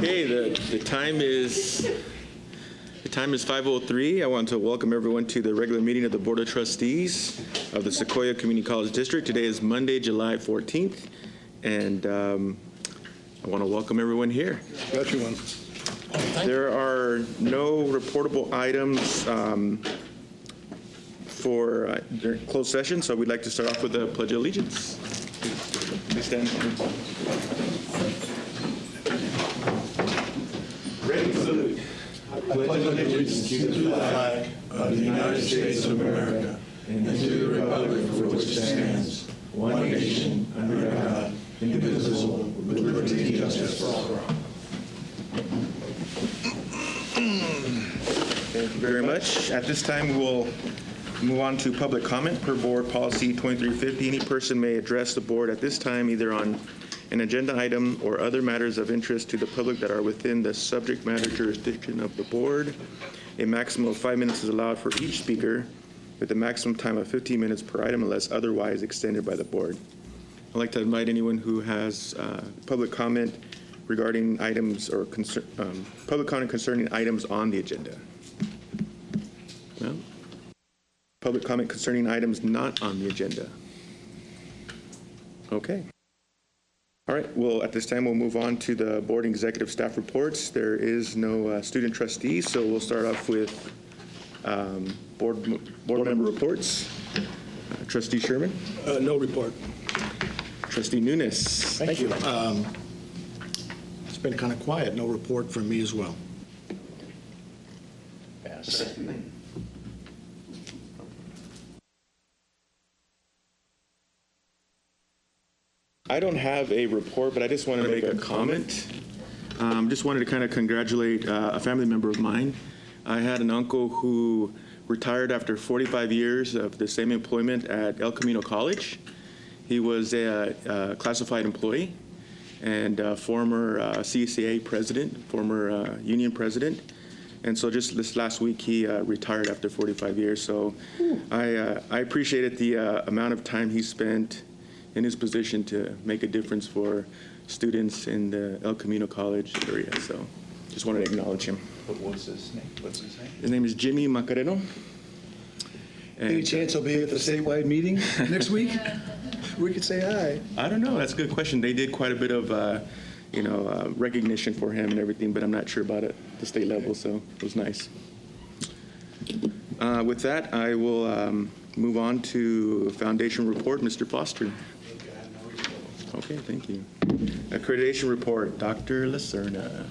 Okay, the time is 5:03. I want to welcome everyone to the regular meeting of the Board of Trustees of the Sequoia Community College District. Today is Monday, July 14th, and I want to welcome everyone here. Got you one. There are no reportable items for during closed session, so we'd like to start off with the Pledge of Allegiance. Please stand. Ready, salute. I pledge allegiance to the flag of the United States of America and to the republic for which it stands, one nation, under God, indivisible, with liberty and justice for all. Thank you very much. At this time, we will move on to public comment per board policy 2350. Any person may address the board at this time either on an agenda item or other matters of interest to the public that are within the subject matter jurisdiction of the board. A maximum of 5 minutes is allowed for each speaker, with a maximum time of 15 minutes per item unless otherwise extended by the board. I'd like to invite anyone who has public comment regarding items or public comment concerning items on the agenda. No? Public comment concerning items not on the agenda. Okay. All right, well, at this time, we'll move on to the board and executive staff reports. There is no student trustees, so we'll start off with board member reports. Trustee Sherman? No report. Trustee Nunes? Thank you. It's been kind of quiet. No report from me as well. Pass. I don't have a report, but I just want to make a comment. Just wanted to kind of congratulate a family member of mine. I had an uncle who retired after 45 years of the same employment at El Camino College. He was a classified employee and former CSEA president, former union president. And so just this last week, he retired after 45 years. So I appreciated the amount of time he spent in his position to make a difference for students in the El Camino College area. So just wanted to acknowledge him. What's his name? His name is Jimmy Macareno. Any chance I'll be at the statewide meeting next week? We could say hi. I don't know. That's a good question. They did quite a bit of, recognition for him and everything, but I'm not sure about it at the state level, so it was nice. With that, I will move on to foundation report. Mr. Foster. Okay, thank you. Accreditation report, Dr. Lacerna.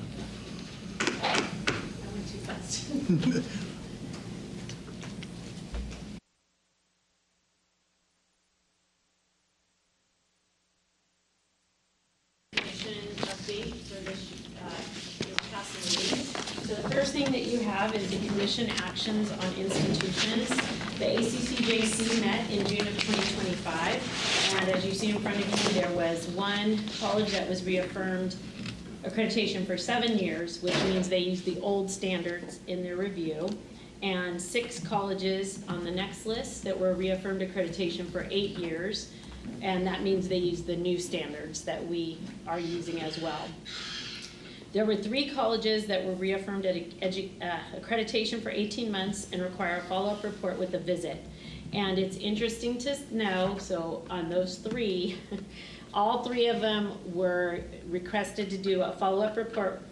Update for this past meeting. So the first thing that you have is the commission actions on institutions. The ACCJC met in June of 2025, and as you see in front of you, there was one college that was reaffirmed accreditation for 7 years, which means they used the old standards in their review, and 6 colleges on the next list that were reaffirmed accreditation for 8 years. And that means they use the new standards that we are using as well. There were 3 colleges that were reaffirmed at accreditation for 18 months and require a follow-up report with a visit. And it's interesting to know, so on those 3, all 3 of them were requested to do a follow-up report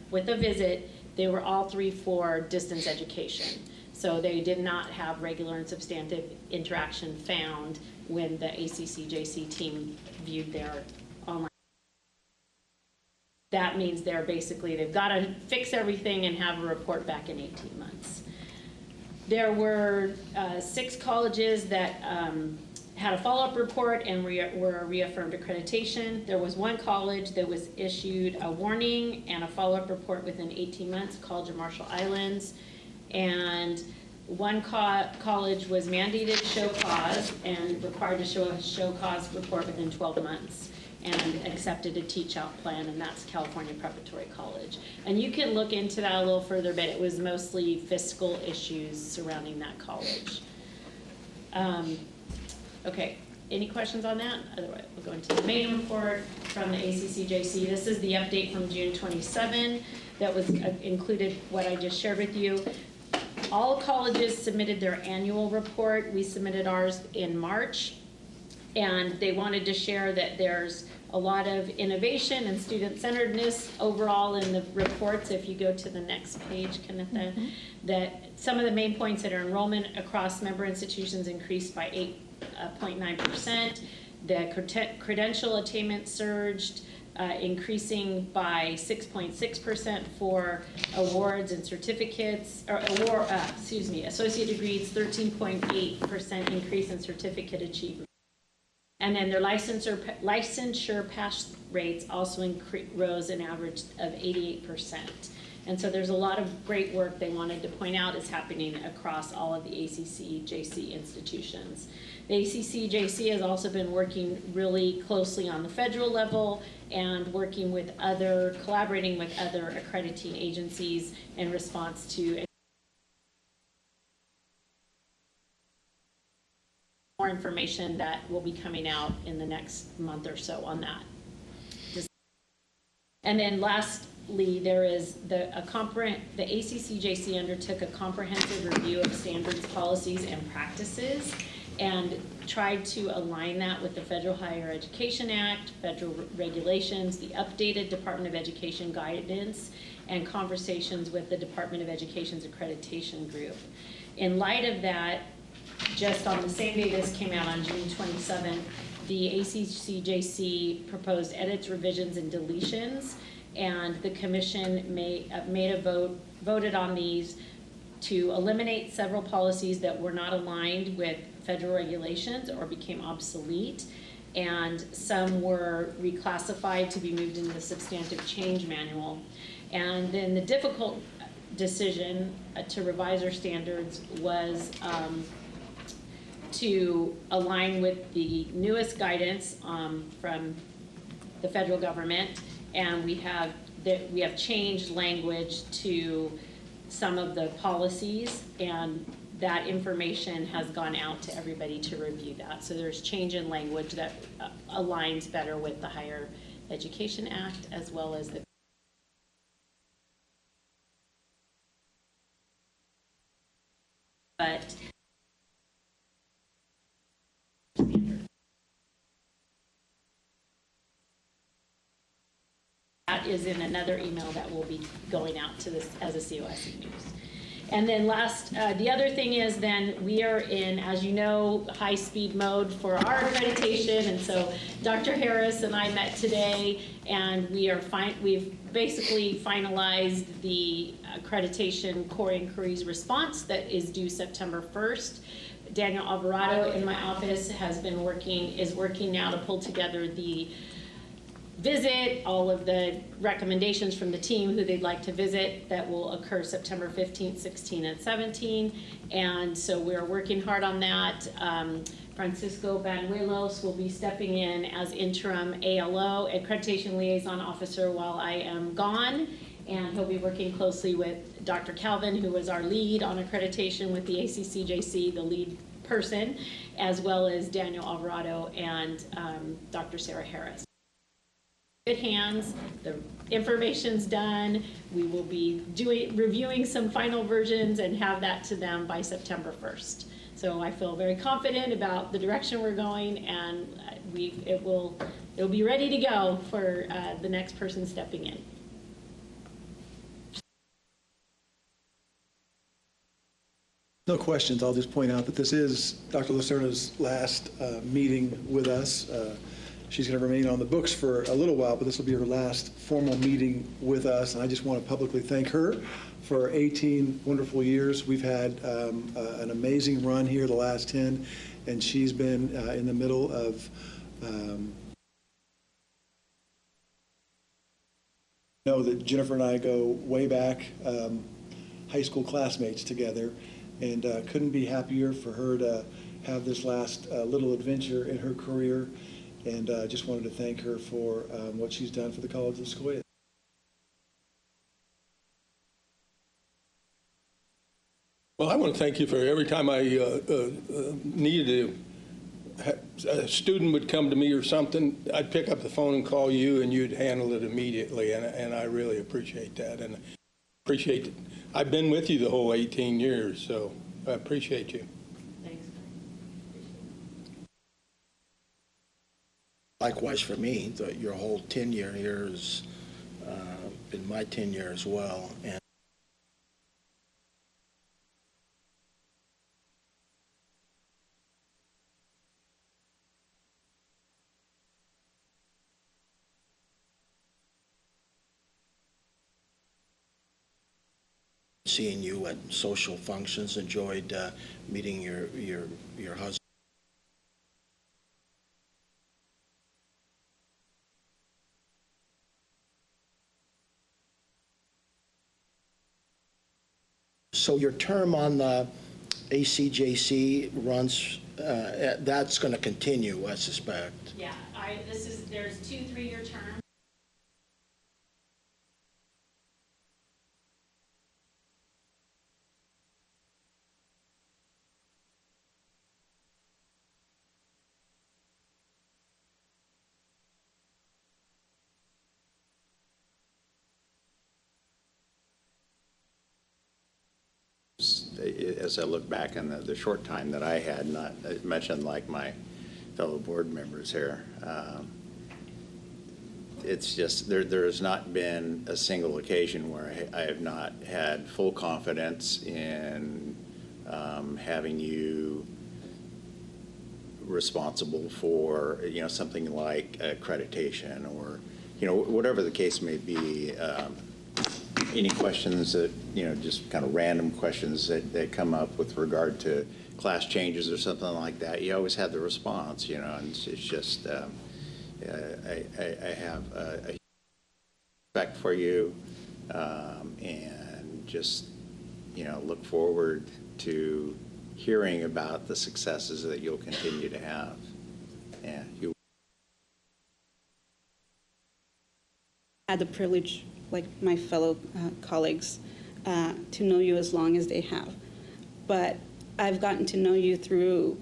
with a visit. They were all 3 for distance education. So they did not have regular and substantive interaction found when the ACCJC team viewed their online. That means they've got to fix everything and have a report back in 18 months. There were 6 colleges that had a follow-up report and were reaffirmed accreditation. There was 1 college that was issued a warning and a follow-up report within 18 months, College of Marshall Islands. And 1 college was mandated to show cause and required to show a show cause report within 12 months and accepted a teach-out plan, and that's California Preparatory College. And you can look into that a little further, but it was mostly fiscal issues surrounding that college. Okay, any questions on that? Otherwise, we'll go into the main report. from the ACCJC. This is the update from June 27 that was included what I just shared with you. All colleges submitted their annual report. We submitted ours in March, and they wanted to share that there's a lot of innovation and student-centeredness overall in the reports. If you go to the next page, Kenneth, that some of the main points that are enrollment across member institutions increased by 8.9%. The credential attainment surged, increasing by 6.6% for awards and certificates, or associate degrees, 13.8% increase in certificate achievement. And then their licensure pass rates also rose an average of 88%. And so there's a lot of great work they wanted to point out is happening across all of the ACCJC institutions. The ACCJC has also been working really closely on the federal level and collaborating with other accrediting agencies in response to more information that will be coming out in the next month or so on that. And then lastly, there is the ACCJC undertook a comprehensive review of standards, policies, and practices, and tried to align that with the Federal Higher Education Act, federal regulations, the updated Department of Education guidance, and conversations with the Department of Education's accreditation group. In light of that, just on the same day this came out on June 27th, the ACCJC proposed edits, revisions, and deletions, and the commission voted on these to eliminate several policies that were not aligned with federal regulations or became obsolete, and some were reclassified to be moved into the substantive change manual. And then the difficult decision to revise our standards was to align with the newest guidance from the federal government, and we have changed language to some of the policies, and that information has gone out to everybody to review that. So there's change in language that aligns better with the Higher Education Act as well as the that is in another email that will be going out to this as a COSE news. And then the other thing is then we are in, as you know, high-speed mode for our accreditation, and so Dr. Harris and I met today, and we've basically finalized the accreditation core inquiries response that is due September 1st. Daniel Alvarado in my office is working now to pull together the visit, all of the recommendations from the team who they'd like to visit that will occur September 15th, 16th, and 17th. And so we're working hard on that. Francisco Banuelos will be stepping in as interim ALO, Accreditation Liaison Officer, while I am gone. And he'll be working closely with Dr. Calvin, who was our lead on accreditation with the ACCJC, the lead person, as well as Daniel Alvarado and Dr. Sarah Harris. Good hands, the information's done. We will be reviewing some final versions and have that to them by September 1st. So I feel very confident about the direction we're going, and it'll be ready to go for the next person stepping in. No questions. I'll just point out that this is Dr. Lucerna's last meeting with us. She's going to remain on the books for a little while, but this will be her last formal meeting with us. And I just want to publicly thank her for 18 wonderful years. We've had an amazing run here the last 10, and she's been in the middle of know that Jennifer and I go way back, high school classmates together, and couldn't be happier for her to have this last little adventure in her career. And just wanted to thank her for what she's done for the College of Sequoia. Well, I want to thank you for every time I needed to a student would come to me or something, I'd pick up the phone and call you, and you'd handle it immediately, and I really appreciate that, and appreciate it. I've been with you the whole 18 years, so I appreciate you. Thanks. Likewise for me, your whole tenure here has been my tenure as well. And seeing you at social functions, enjoyed meeting your husband. So your term on the ACJC runs, that's going to continue, I suspect. Yeah, there's 2 3-year terms. As I look back on the short time that I had, not mentioned like my fellow board members here, it's just there has not been a single occasion where I have not had full confidence in having you responsible for something like accreditation or whatever the case may be. Any questions that, just kind of random questions that come up with regard to class changes or something like that, you always have the response, and it's just, I have a respect for you, and just, look forward to hearing about the successes that you'll continue to have. Yeah, you. Had the privilege, like my fellow colleagues, to know you as long as they have. But I've gotten to know you through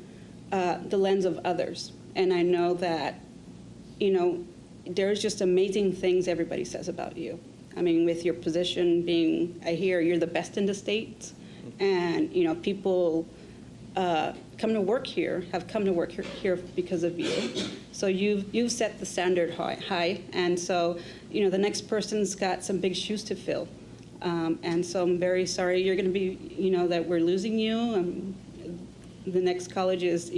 the lens of others. And I know that, there's just amazing things everybody says about you. I mean, with your position being, I hear you're the best in the state. And, people come to work here, have come to work here because of you. So you've set the standard high. And so, the next person's got some big shoes to fill. And so I'm very sorry you're going to be, that we're losing you. The next college is,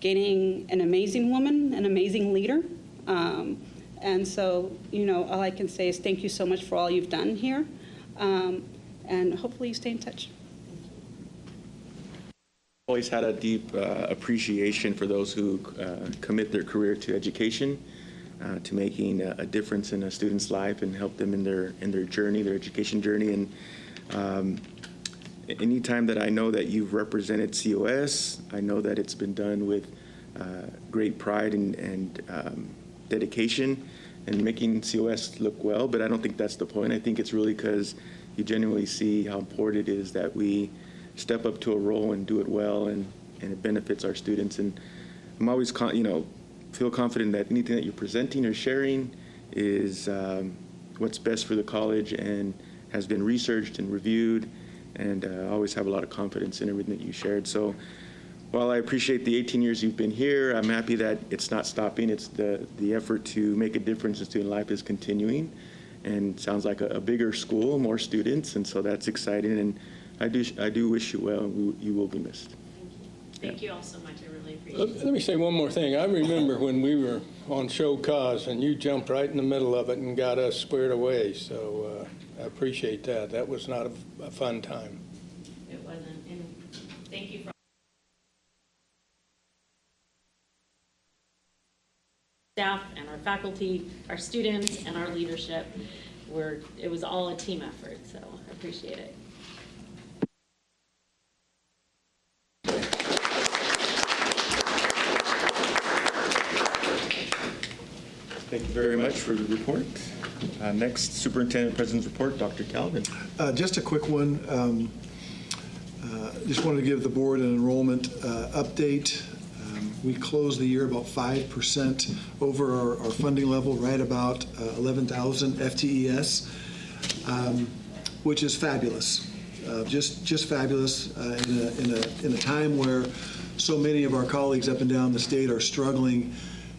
gaining an amazing woman, an amazing leader. And so, all I can say is thank you so much for all you've done here. And hopefully you stay in touch. Always had a deep appreciation for those who commit their career to education, to making a difference in a student's life and help them in their journey, their education journey. And anytime that I know that you've represented COS, I know that it's been done with great pride and dedication and making COS look well. But I don't think that's the point. I think it's really because you genuinely see how important it is that we step up to a role and do it well, and it benefits our students. And I'm always, feel confident that anything that you're presenting or sharing is what's best for the college and has been researched and reviewed, and I always have a lot of confidence in everything that you shared. So while I appreciate the 18 years you've been here, I'm happy that it's not stopping. It's the effort to make a difference in student life is continuing, and sounds like a bigger school, more students, and so that's exciting. And I do wish you well, and you will be missed. Thank you all so much. I really appreciate it. Let me say one more thing. I remember when we were on Show Cause, and you jumped right in the middle of it and got us squared away, so I appreciate that. That was not a fun time. It wasn't. And thank you for staff and our faculty, our students, and our leadership. It was all a team effort, so I appreciate it. Thank you very much for the report. Next, Superintendent President's report, Dr. Calvin. Just a quick one. Just wanted to give the board an enrollment update. We closed the year about 5% over our funding level, right about 11,000 FTES, which is fabulous. Just fabulous in a time where so many of our colleagues up and down the state are struggling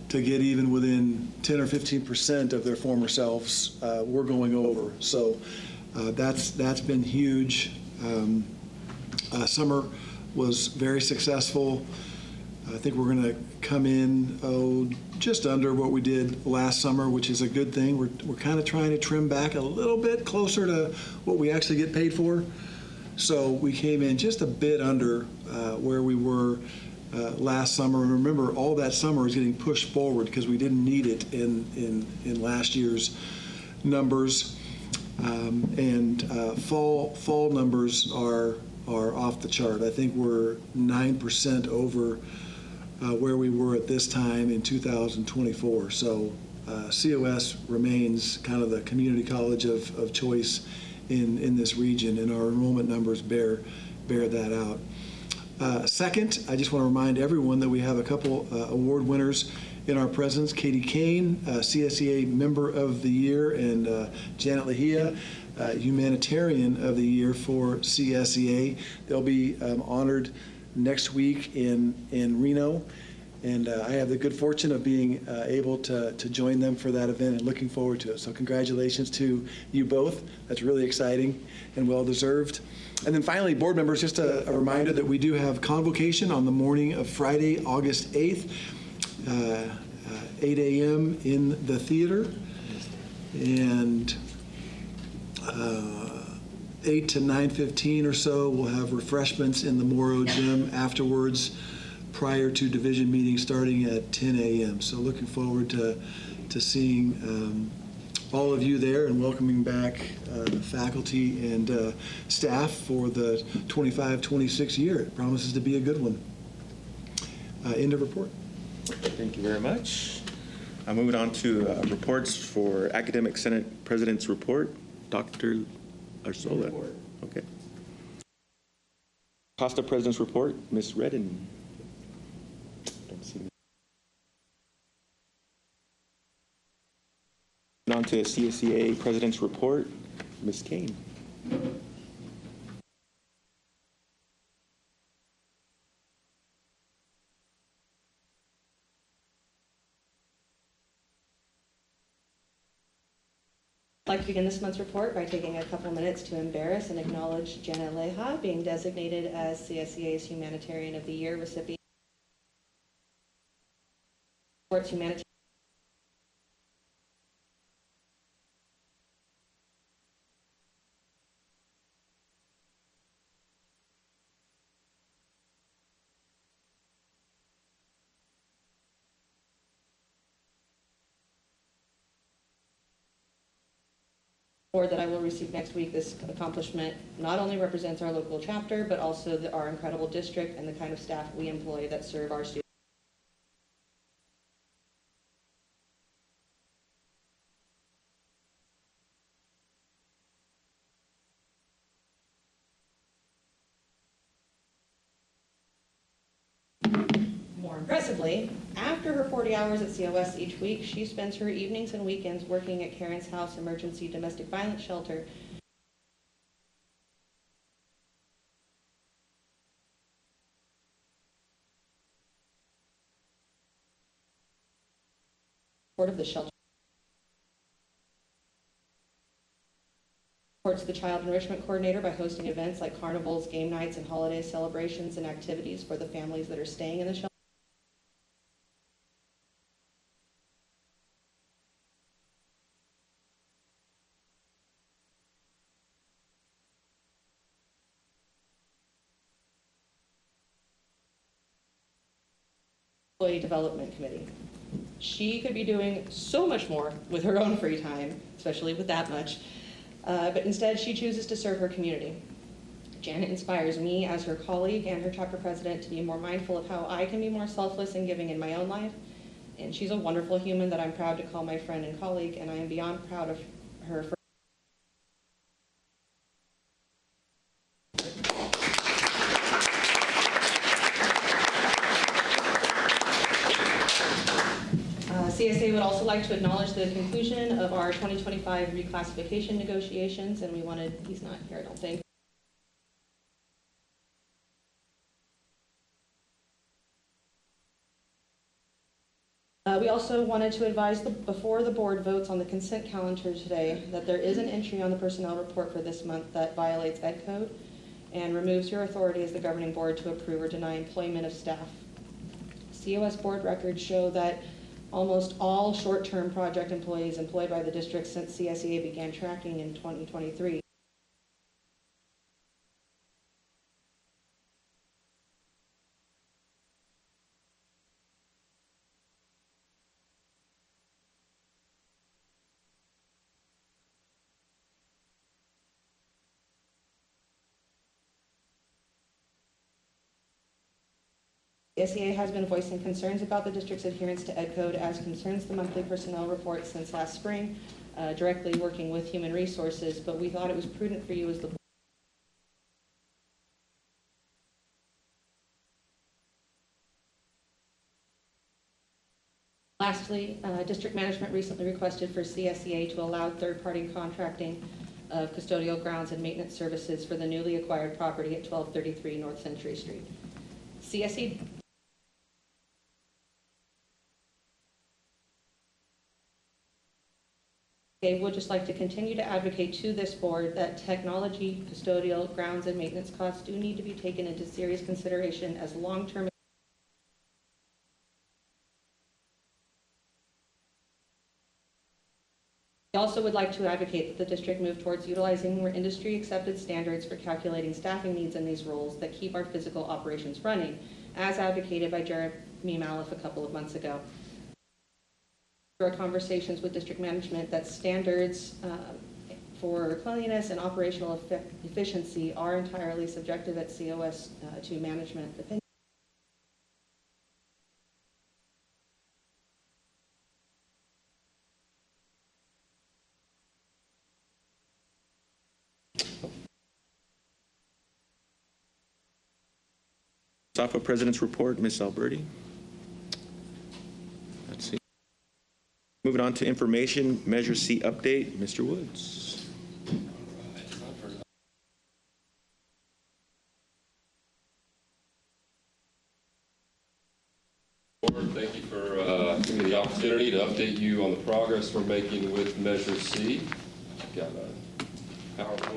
to get even within 10 or 15% of their former selves. We're going over. So that's been huge. Summer was very successful. I think we're going to come in just under what we did last summer, which is a good thing. We're kind of trying to trim back a little bit closer to what we actually get paid for. So we came in just a bit under where we were last summer. And remember, all that summer is getting pushed forward because we didn't need it in last year's numbers. Fall numbers are off the chart. I think we're 9% over where we were at this time in 2024. So COS remains kind of the community college of choice in this region, and our enrollment numbers bear that out. Second, I just want to remind everyone that we have a couple award winners in our presence. Katie Kane, CSEA Member of the Year, and Janet Lahia, Humanitarian of the Year for CSEA. They'll be honored next week in Reno, and I have the good fortune of being able to join them for that event and looking forward to it. So congratulations to you both. That's really exciting and well-deserved. And then finally, board members, just a reminder that we do have convocation on the morning of Friday, August 8th, 8 a.m. in the theater, and 8 to 9:15 or so, we'll have refreshments in the Morrow Gym afterwards, prior to division meeting starting at 10 a.m. So looking forward to seeing all of you there and welcoming back faculty and staff for the 25-26 year. It promises to be a good one. End of report. Thank you very much. Moving on to reports for Academic Senate President's Report. Dr. Arzola. Okay. Costa President's Report, Ms. Redden. Don't see me. On to CSEA President's Report, Ms. Kane. I'd like to begin this month's report by taking a couple minutes to embarrass and acknowledge Jenna Leha being designated as CSEA's Humanitarian of the Year recipient. Humanitarian. That I will receive next week. This accomplishment not only represents our local chapter, but also our incredible district and the kind of staff we employ that serve our students. More impressively, after her 40 hours at COS each week, she spends her evenings and weekends working at Karen's House Emergency Domestic Violence Shelter. Support of the shelter. Supports the Child Enrichment Coordinator by hosting events like carnivals, game nights, and holiday celebrations and activities for the families that are staying in the shelter. Employee Development Committee. She could be doing so much more with her own free time, especially with that much, but instead she chooses to serve her community. Janet inspires me as her colleague and her chapter president to be more mindful of how I can be more selfless and giving in my own life, and she's a wonderful human that I'm proud to call my friend and colleague, and I am beyond proud of her for CSA would also like to acknowledge the conclusion of our 2025 reclassification negotiations, and he's not here, I don't think. We also wanted to advise before the board votes on the consent calendar today that there is an entry on the personnel report for this month that violates Ed Code and removes your authority as the governing board to approve or deny employment of staff. COS board records show that almost all short-term project employees employed by the district since CSEA began tracking in 2023 SEA has been voicing concerns about the district's adherence to Ed Code as concerns the monthly personnel report since last spring, directly working with Human Resources, but we thought it was prudent for you as the board. Lastly, district management recently requested for CSEA to allow third-party contracting of custodial grounds and maintenance services for the newly acquired property at 1233 North Century Street. CSEA would just like to continue to advocate to this board that technology, custodial, grounds, and maintenance costs do need to be taken into serious consideration as long-term. We also would like to advocate that the district move towards utilizing more industry-accepted standards for calculating staffing needs in these roles that keep our physical operations running, as advocated by Jeremy Maliff a couple of months ago. Through our conversations with district management, that standards for cleanliness and operational efficiency are entirely subjective at COS to management opinion. SAFA President's Report, Ms. Alberti. Let's see. Moving on to information, Measure C update, Mr. Woods. Board, thank you for giving me the opportunity to update you on the progress we're making with Measure C. I've got a PowerPoint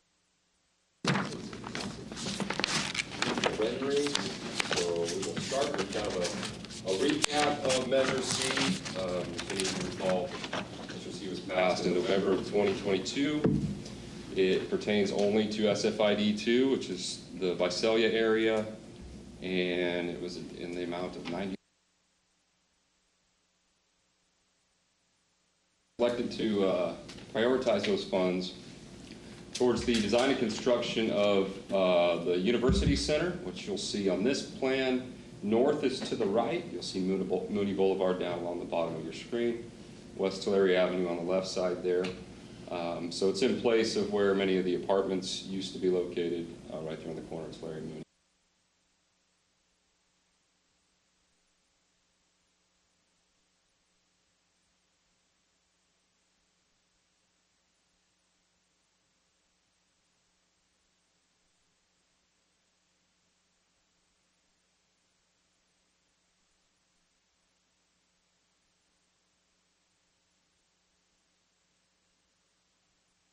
rendering, so we will start with kind of a recap of Measure C. If you recall, Measure C was passed in November of 2022. It pertains only to SFID 2, which is the Visalia area, and it was in the amount of 90. Elected to prioritize those funds towards the design and construction of the University Center, which you'll see on this plan. North is to the right. You'll see Mooney Boulevard down along the bottom of your screen. West Tulare Avenue on the left side there. So it's in place of where many of the apartments used to be located, right there on the corner of Tulare and Mooney.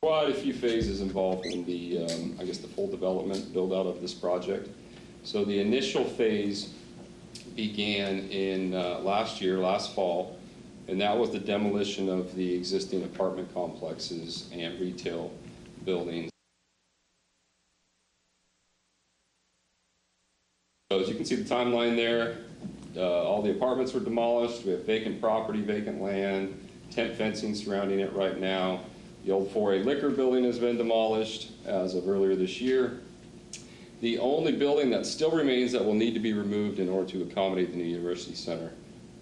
Quite a few phases involved in the, I guess, the full development build-out of this project. So the initial phase began in last fall, and that was the demolition of the existing apartment complexes and retail buildings. So as you can see the timeline there, all the apartments were demolished. We have vacant property, vacant land, tent fencing surrounding it right now. The old 4A liquor building has been demolished as of earlier this year. The only building that still remains that will need to be removed in order to accommodate the new University Center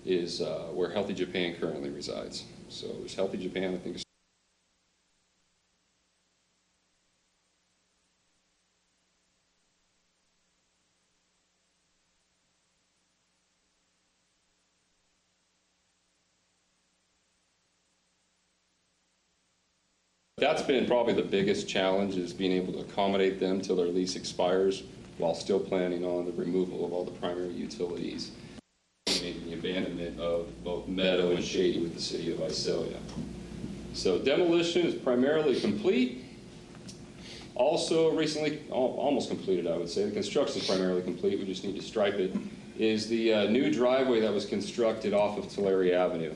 is where Healthy Japan currently resides. So there's Healthy Japan, I think. That's been probably the biggest challenge, is being able to accommodate them till their lease expires while still planning on the removal of all the primary utilities and the abandonment of both Meadow and Shady with the city of Visalia. So demolition is primarily complete. Also recently, almost completed, I would say. The construction is primarily complete. We just need to stripe it. Is the new driveway that was constructed off of Tulare Avenue.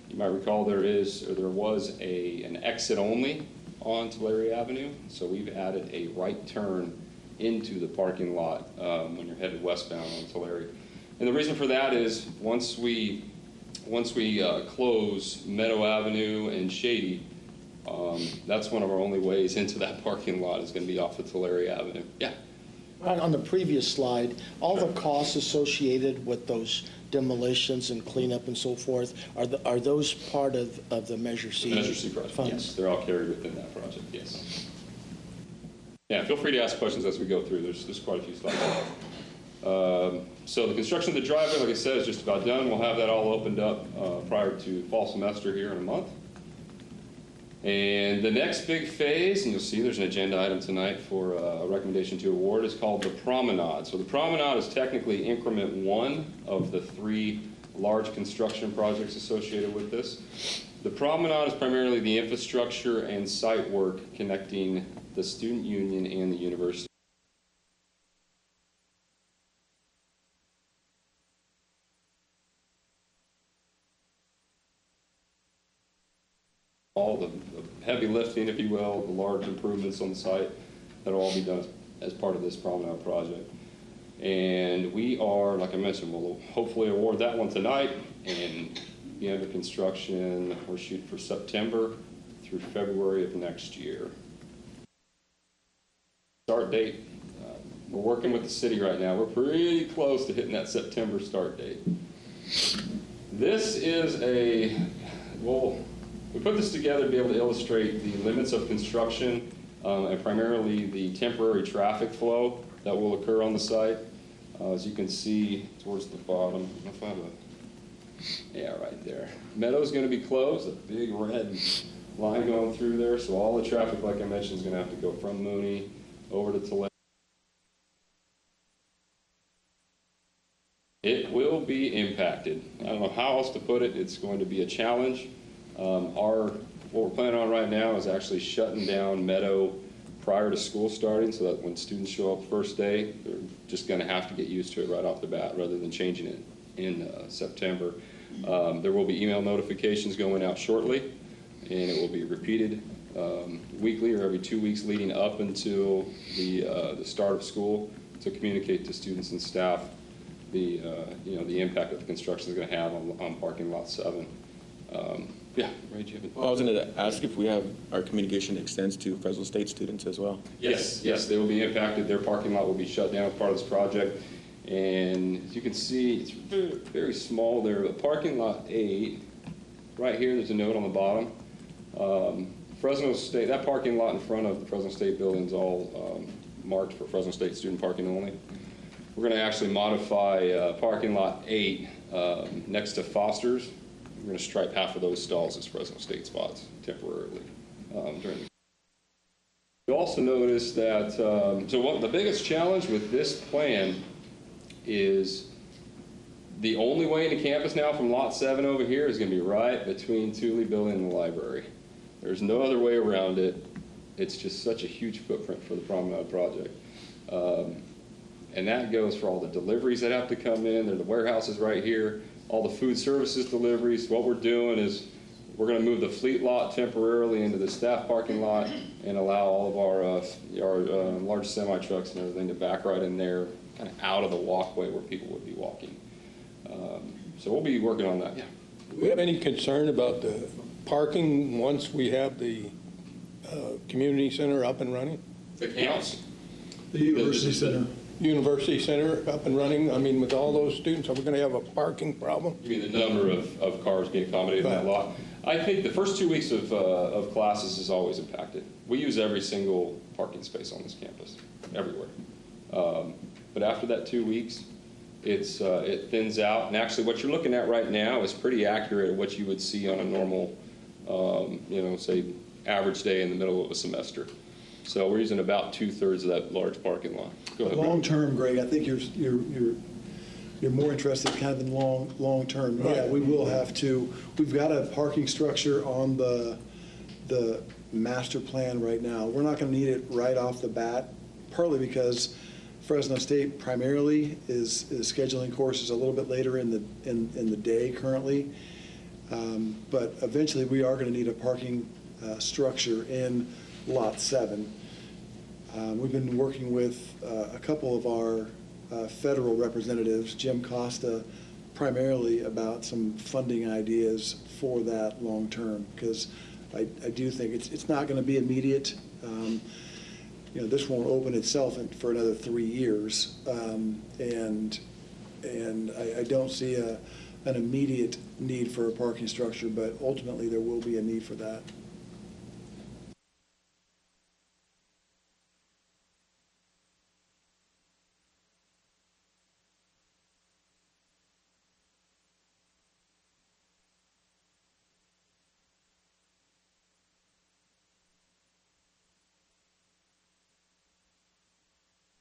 You might recall there was an exit only on Tulare Avenue. So we've added a right turn into the parking lot when you're headed westbound on Tulare. And the reason for that is once we close Meadow Avenue and Shady, that's one of our only ways into that parking lot is going to be off of Tulare Avenue. Yeah. On the previous slide, all the costs associated with those demolitions and cleanup and so forth, are those part of the Measure C? Measure C project, funds? yes. They're all carried within that project, yes. Yeah, feel free to ask questions as we go through. There's quite a few slides. So the construction of the driveway, like I said, is just about done. We'll have that all opened up prior to fall semester here in a month. And the next big phase, and you'll see there's an agenda item tonight for a recommendation to award, is called the Promenade. So the Promenade is technically increment 1 of the 3 large construction projects associated with this. The Promenade is primarily the infrastructure and site work connecting the student union and the university. All the heavy lifting, if you will, the large improvements on the site, that'll all be done as part of this Promenade project. And we are, like I mentioned, we'll hopefully award that one tonight and be under construction. We're shooting for September through February of next year. Start date, we're working with the city right now. We're pretty close to hitting that September start date. This is we put this together to be able to illustrate the limits of construction and primarily the temporary traffic flow that will occur on the site. As you can see towards the bottom, if I have right there. Meadow's going to be closed, a big red line going through there, so all the traffic, like I mentioned, is going to have to go from Mooney over to Tulare. It will be impacted. I don't know how else to put it. It's going to be a challenge. What we're planning on right now is actually shutting down Meadow prior to school starting so that when students show up first day, they're just going to have to get used to it right off the bat rather than changing it in September. There will be email notifications going out shortly, and it will be repeated weekly or every 2 weeks leading up until the start of school to communicate to students and staff the impact that the construction is going to have on parking lot 7. Yeah, Ray, do you have it? Well, I was going to ask if we have our communication extends to Fresno State students as well. Yes, they will be impacted. Their parking lot will be shut down as part of this project. And as you can see, it's very, very small there. But parking lot 8, right here, there's a note on the bottom. Fresno State, that parking lot in front of the Fresno State building is all marked for Fresno State student parking only. We're going to actually modify parking lot 8 next to Foster's. We're going to stripe half of those stalls as Fresno State spots temporarily during the. You'll also notice that, the biggest challenge with this plan is the only way into campus now from lot 7 over here is going to be right between Thule building and the library. There's no other way around it. It's just such a huge footprint for the Promenade project. And that goes for all the deliveries that have to come in. There are the warehouses right here. All the food services deliveries. What we're doing is we're going to move the fleet lot temporarily into the staff parking lot and allow all of our large semi trucks and everything to back right in there, kind of out of the walkway where people would be walking. So we'll be working on that. Yeah. Do we have any concern about the parking once we have the community center up and running? The counts. The University Center. University Center up and running? I mean, with all those students, are we going to have a parking problem? You mean the number of cars being accommodated in that lot? I think the first 2 weeks of classes is always impacted. We use every single parking space on this campus, everywhere. But after that 2 weeks, it thins out. And actually, what you're looking at right now is pretty accurate at what you would see on a normal, say average day in the middle of a semester. So we're using about 2/3 of that large parking lot. Go ahead. Long-term, Greg, I think you're more interested kind of in long-term. Yeah, we will have to, we've got a parking structure on the master plan right now. We're not going to need it right off the bat, partly because Fresno State primarily is scheduling courses a little bit later in the day currently. But eventually, we are going to need a parking structure in Lot 7. We've been working with a couple of our federal representatives, Jim Costa primarily, about some funding ideas for that long-term, because I do think it's not going to be immediate. This won't open itself for another 3 years, and I don't see an immediate need for a parking structure, but ultimately there will be a need for that.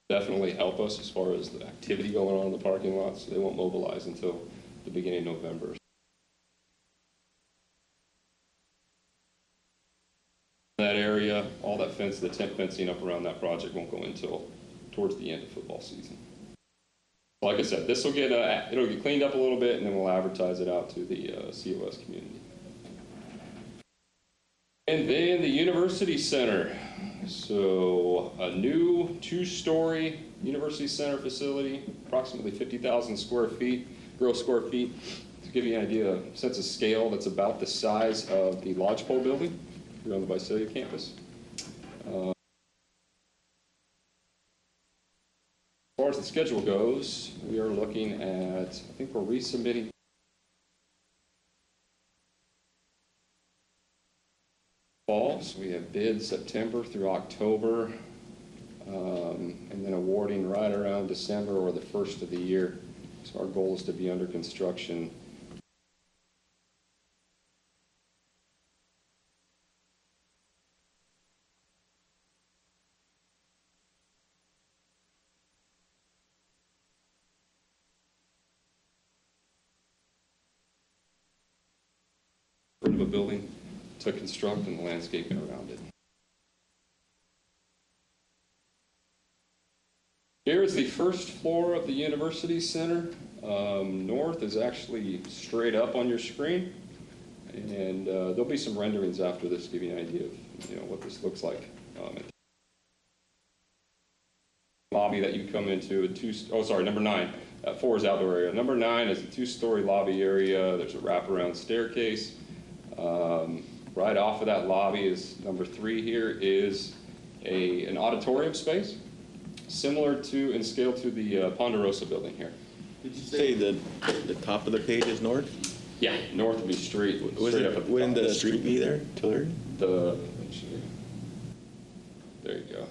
Definitely help us as far as the activity going on in the parking lots. They won't mobilize until the beginning of November. That area, all that fence, the tent fencing up around that project won't go until towards the end of football season. Like I said, this will it'll get cleaned up a little bit, and then we'll advertise it out to the COS community. And then the University Center. So a new 2-story University Center facility, approximately 50,000 gross square feet. To give you an idea, a sense of scale, that's about the size of the Lodgepole building here on the Visalia campus. As far as the schedule goes, we are looking at, I think we're resubmitting fall, so we have bids September through October, and then awarding right around December or the first of the year. So our goal is to be under construction of a building to construct and the landscaping around it. Here is the first floor of the University Center. North is actually straight up on your screen, and there'll be some renderings after this to give you an idea of what this looks like. Lobby that you come into, number 9. 4 is outdoor area. Number 9 is a 2-story lobby area. There's a wraparound staircase. Right off of that lobby is number 3 here is an auditorium space, similar to in scale to the Ponderosa building here. Did you say the top of the page is north? Yeah, north would be straight up at the Wouldn't top. the street be there, Tillard? There you go.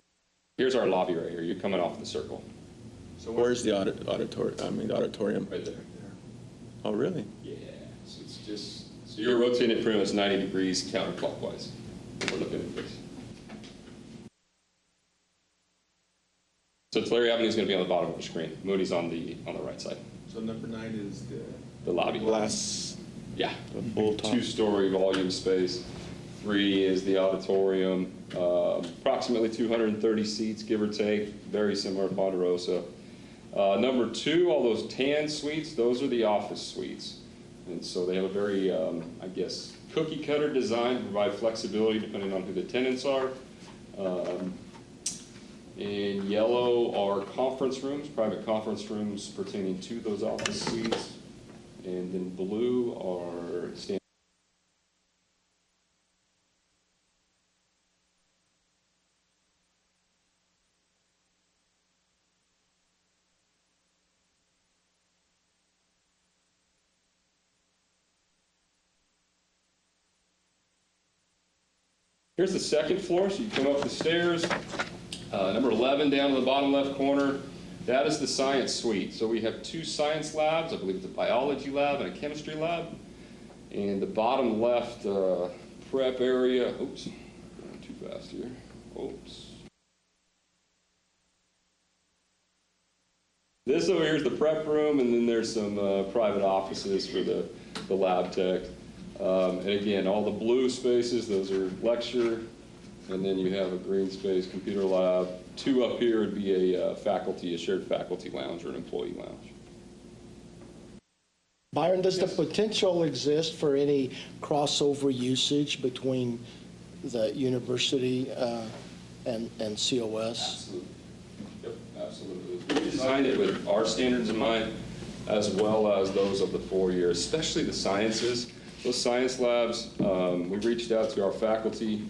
Here's our lobby right here. You're coming off the circle. So where's the auditorium? Right there. Oh, really? Yeah. So it's just so you're rotating it pretty much 90 degrees counterclockwise. We're looking at this. So Tulare Avenue is going to be on the bottom of the screen. Moody's on the right side. So number 9 is The lobby. glass, Yeah. the full top. 2-story volume space. 3 is the auditorium. Approximately 230 seats, give or take. Very similar to Ponderosa. Number 2, all those tan suites, those are the office suites. And so they have a very, cookie cutter design to provide flexibility depending on who the tenants are. In yellow are conference rooms, private conference rooms pertaining to those office suites. And in blue are standard. Here's the second floor, so you come up the stairs. Number 11 down in the bottom left corner, that is the science suite. So we have 2 science labs. I believe it's a biology lab and a chemistry lab. And the bottom left prep area, This over here is the prep room, and then there's some private offices for the lab tech. And again, all the blue spaces, those are lecture, and then you have a green space, computer lab. 2 up here would be a shared faculty lounge or an employee lounge. Byron, does the potential exist for any crossover usage between the university and COS? Absolutely. Yep, absolutely. We designed it with our standards in mind, as well as those of the 4-year, especially the sciences. Those science labs, we reached out to our faculty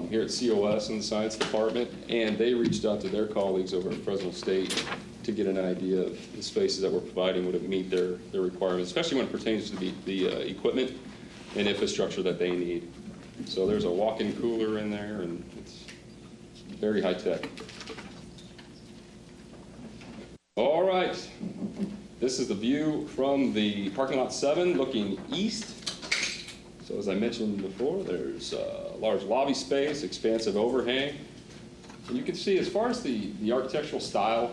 here at COS in the science department, and they reached out to their colleagues over at Fresno State to get an idea of the spaces that we're providing would it meet their requirements, especially when it pertains to the equipment and infrastructure that they need. So there's a walk-in cooler in there, and it's very high tech. All right, this is the view from the parking lot 7 looking east. So as I mentioned before, there's a large lobby space, expansive overhang. And you can see as far as the architectural style,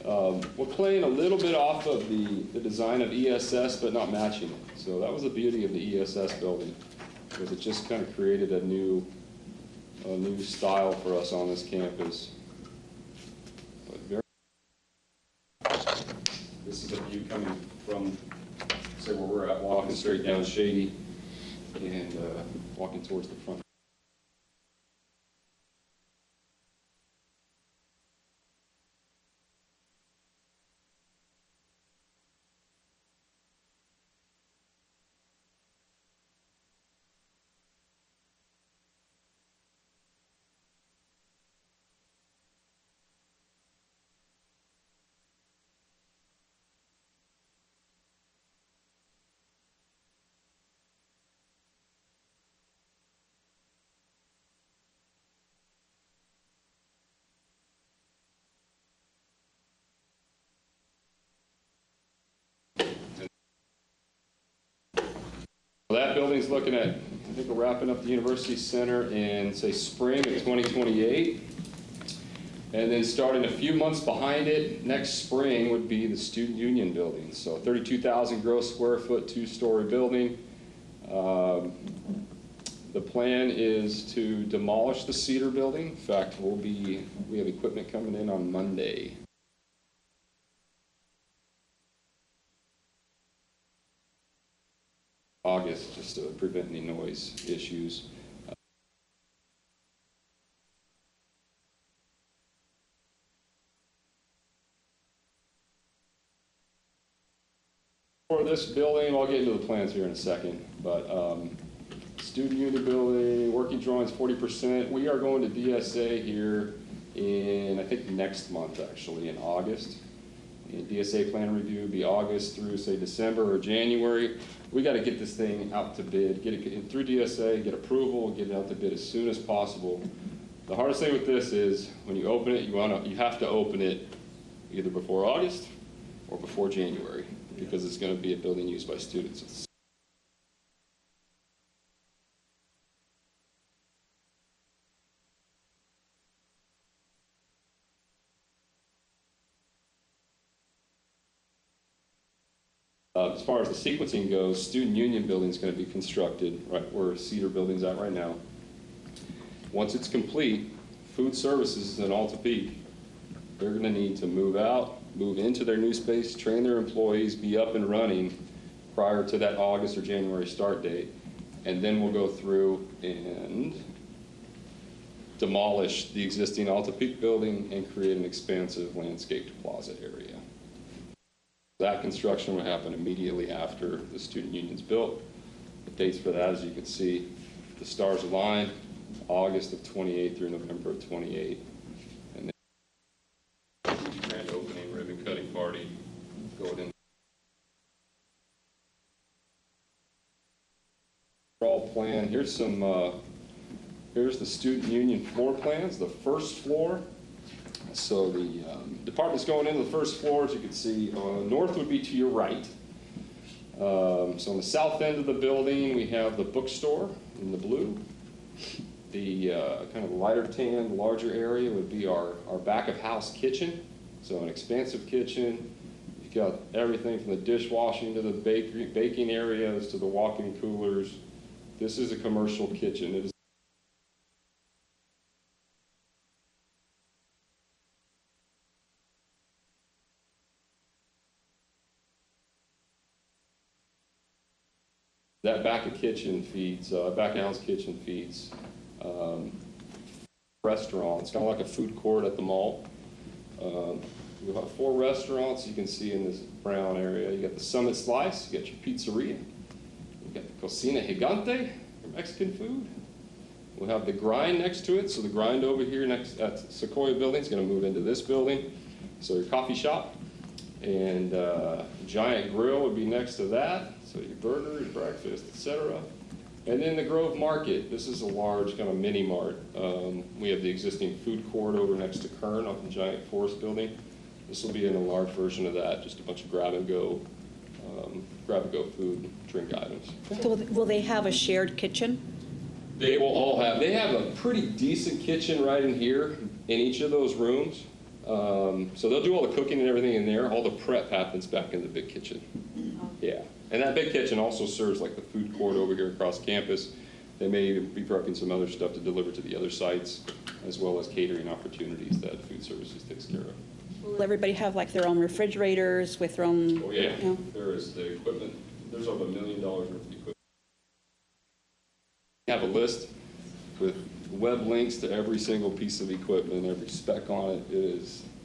we're playing a little bit off of the design of ESS, but not matching it. So that was the beauty of the ESS building, because it just kind of created a new style for us on this campus. This is a view coming from, say, where we're at, walking straight down Shady and walking towards the front. That building's looking at, I think we're wrapping up the University Center in, say, spring of 2028. And then starting a few months behind it, next spring would be the Student Union building. So 32,000 gross square foot, 2-story building. The plan is to demolish the Cedar building. In fact, we have equipment coming in on Monday. August, just to prevent any noise issues. For this building, I'll get into the plans here in a second, but Student Union building, working drawings 40%. We are going to DSA here in, I think, next month, actually, in August. And DSA plan review will be August through, say, December or January. We got to get this thing out to bid, get it through DSA, get approval, get it out to bid as soon as possible. The hardest thing with this is when you open it, you have to open it either before August or before January, because it's going to be a building used by students. As far as the sequencing goes, Student Union building is going to be constructed right where Cedar building's at right now. Once it's complete, food services in Alta Peak, they're going to need to move out, move into their new space, train their employees, be up and running prior to that August or January start date. And then we'll go through and demolish the existing Alta Peak building and create an expansive landscaped plaza area. That construction will happen immediately after the Student Union's built. The dates for that, as you can see, the stars align, August of 28 through November of 28. And then grand opening, ribbon cutting party, going in. Overall plan, here's the Student Union floor plans, the first floor. So the department's going into the first floor, as you can see. North would be to your right. So on the south end of the building, we have the bookstore in the blue. The kind of lighter tan, larger area would be our back of house kitchen. So an expansive kitchen. You've got everything from the dishwashing to the baking areas to the walk-in coolers. This is a commercial kitchen. It is that back of house kitchen feeds restaurants, kind of like a food court at the mall. We'll have 4 restaurants you can see in this brown area. You got the Summit Slice, you got your pizzeria, you got the Cocina Gigante for Mexican food. We'll have the Grind next to it. So the Grind over here next at Sequoia Building is going to move into this building. So your coffee shop and Giant Grill would be next to that. So your burgers, breakfast, etc. And then the Grove Market. This is a large kind of mini mart. We have the existing food court over next to Kern off the Giant Forest Building. This will be in a large version of that, just a bunch of grab-and-go food, drink items. So will they have a shared kitchen? They will all have, they have a pretty decent kitchen right in here in each of those rooms. So they'll do all the cooking and everything in there. All the prep happens back in the big kitchen. Yeah. And that big kitchen also serves like the food court over here across campus. They may even be prepping some other stuff to deliver to the other sites, as well as catering opportunities that food services takes care of. Will everybody have like their own refrigerators with their own? Oh, yeah. You know? There is the equipment. There's over $1 million worth of equipment. We have a list with web links to every single piece of equipment, every spec on it.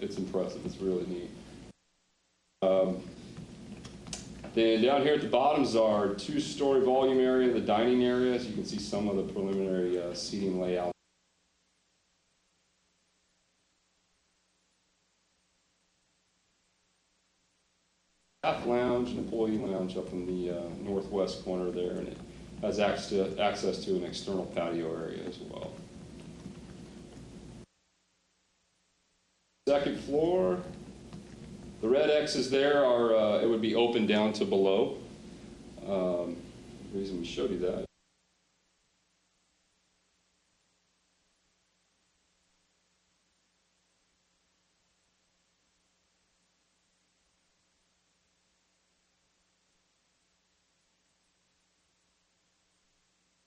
It's impressive. It's really neat. Then down here at the bottom is our 2-story volume area, the dining area. As you can see some of the preliminary seating layout. Staff lounge and employee lounge up in the northwest corner there, and it has access to an external patio area as well. Second floor, the red X's there are, it would be open down to below. The reason we showed you that.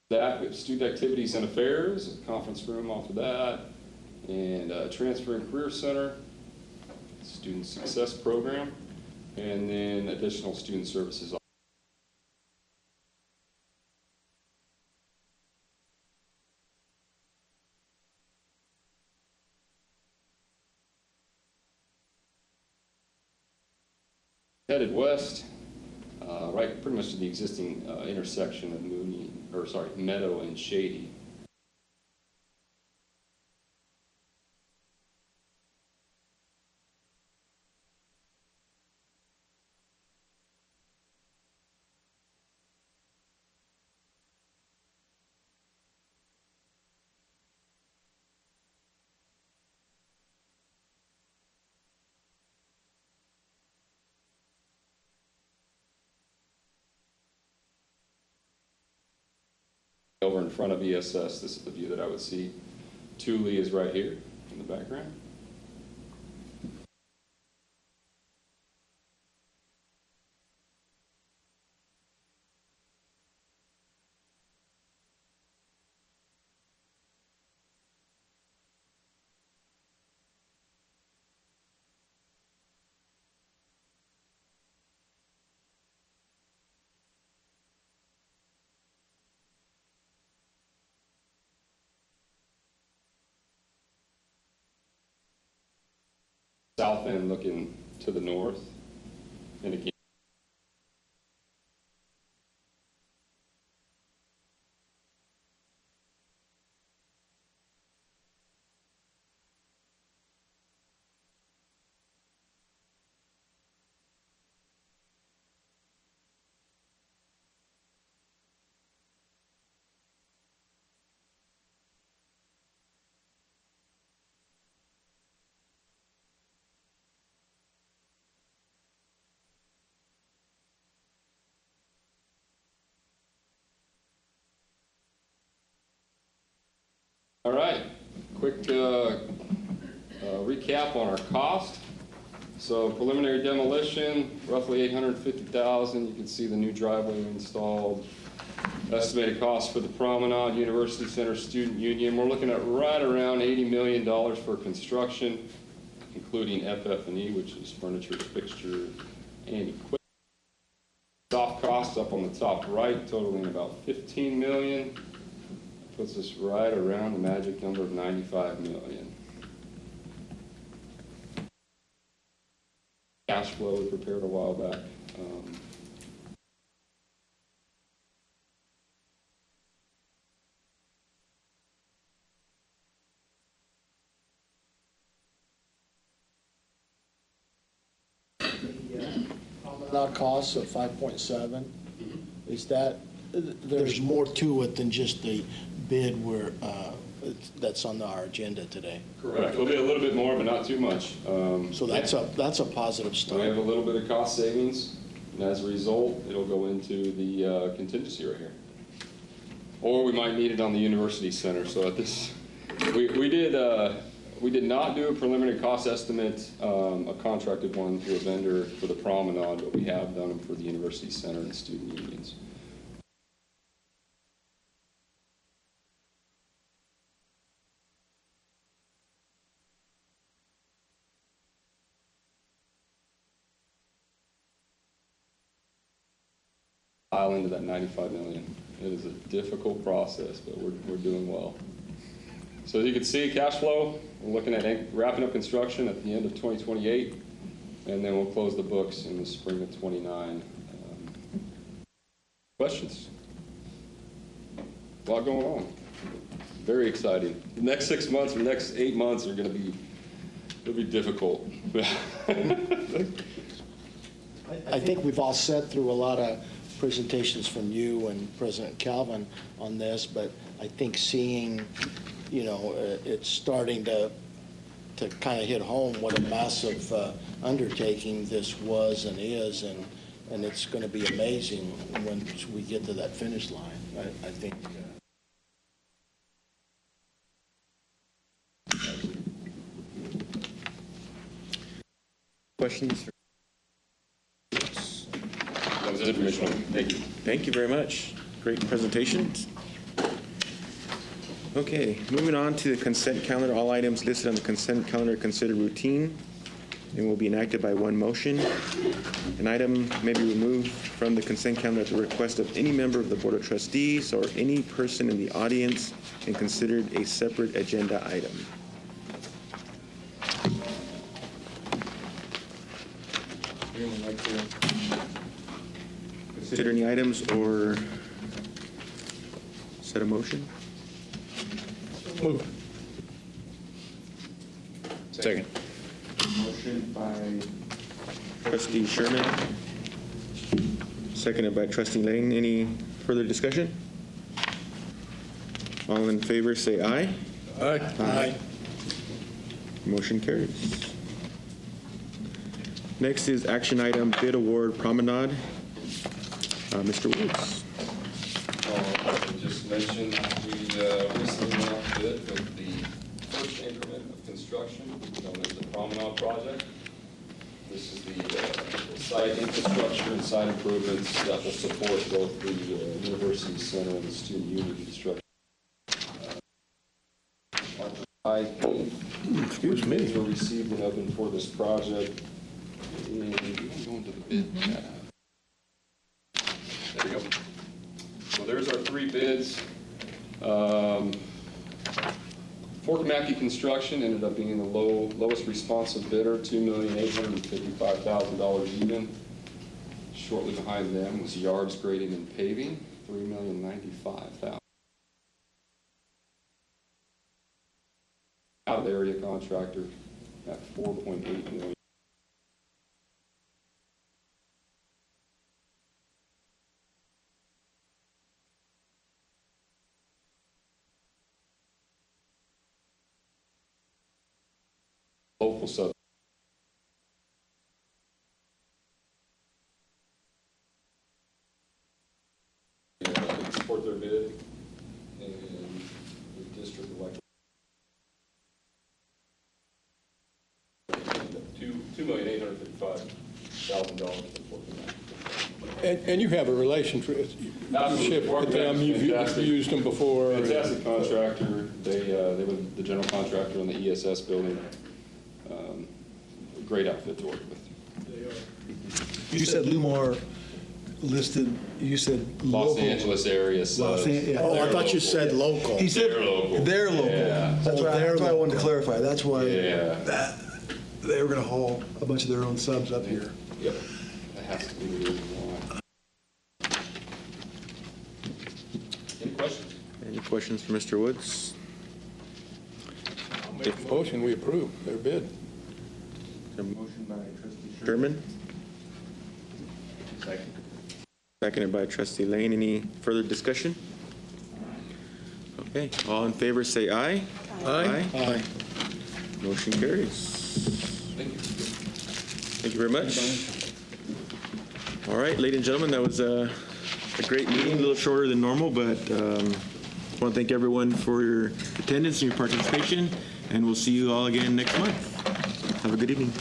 We have student activities and affairs, a conference room off of that, and a transfer and career center, student success program, and then additional student services. Headed west, right pretty much to the existing intersection of Meadow and Shady. Over in front of ESS, this is the view that I would see. Thule is right here in the background. South end looking to the north, and again. All right, quick recap on our cost. So preliminary demolition, roughly $850,000. You can see the new driveway we installed. Estimated cost for the Promenade, University Center Student Union. We're looking at right around $80 million for construction, including FF&E, which is furniture, fixture, and equipment. Soft costs up on the top right, totaling about $15 million. Puts us right around the magic number of $95 million. Cash flow we prepared a while back. Promenade costs of 5.7, is that, there's more to it than just the bid that's on our agenda today. Correct. It'll be a little bit more, but not too much. So that's a positive So we have start. a little bit of cost savings, and as a result, it'll go into the contingency right here. Or we might need it on the University Center. So at this, we did not do a preliminary cost estimate, a contracted one through a vendor for the Promenade, but we have done them for the University Center and student unions. Pile into that 95 million. It is a difficult process, but we're doing well. So as you can see, cash flow, we're looking at wrapping up construction at the end of 2028, and then we'll close the books in the spring of 29. Questions? A lot going on. Very exciting. The next 6 months or next 8 months are going to be, it'll be difficult. I think we've all sat through a lot of presentations from you and President Calvin on this, but I think seeing, it's starting to kind of hit home what a massive undertaking this was and is, and it's going to be amazing when we get to that finish line. I think. Questions? That was it, Commissioner. Thank you. Thank you very much. Great presentation. Okay, moving on to the consent calendar. All items listed on the consent calendar are considered routine and will be enacted by one motion. An item may be removed from the consent calendar at the request of any member of the Board of Trustees or any person in the audience and considered a separate agenda item. Anyone like to consider any items or set a motion? Move. Second. Motion by Trustee Sherman, seconded by Trustee Lane. Any further discussion? All in favor, say aye. Aye. Aye. Motion carries. Next is action item bid award Promenade. Mr. Woods. Just mentioned, we recently went out to bid for the first increment of construction known as the Promenade Project. This is the site infrastructure and site improvements that will support both the University Center and the Student Union construction. Excuse me. Bids were received and open for this project. And I'm going to the bid tab. There you go. So there's our three bids. Fort Mackey Construction ended up being the lowest responsive bidder, $2,855,000 even. Shortly behind them was Yards Grading and Paving, $3,095,000. Out of the area contractor at $4.8 million. Local sub. Support their bid, and the district would like $2,855,000. $855,000 for that. And you have a relationship with them. You've Fantastic. used them before. Fantastic contractor. They were the general contractor on the ESS building. Great outfit to work with. You said Lumar listed, you said Los local. Angeles area Los subs. An- yeah. Oh, I They're thought you local. said local. He said They're local. they're local. Yeah. That's Oh, why they're I wanted to local. clarify. That's why Yeah. they were going to haul a bunch of their own subs up here. Yep. That has to be the reason why. Any questions? Any questions for Mr. Woods? I'll make a motion, we approve their bid. A motion by trustee Sherman. Seconded by trustee Lane. Any further discussion? Okay, all in favor say aye. Aye. Aye. Motion carries. Thank you. Thank you very much. All right, ladies and gentlemen, that was a great meeting, a little shorter than normal, but I want to thank everyone for your attendance and your participation, and we'll see you all again next month. Have a good evening.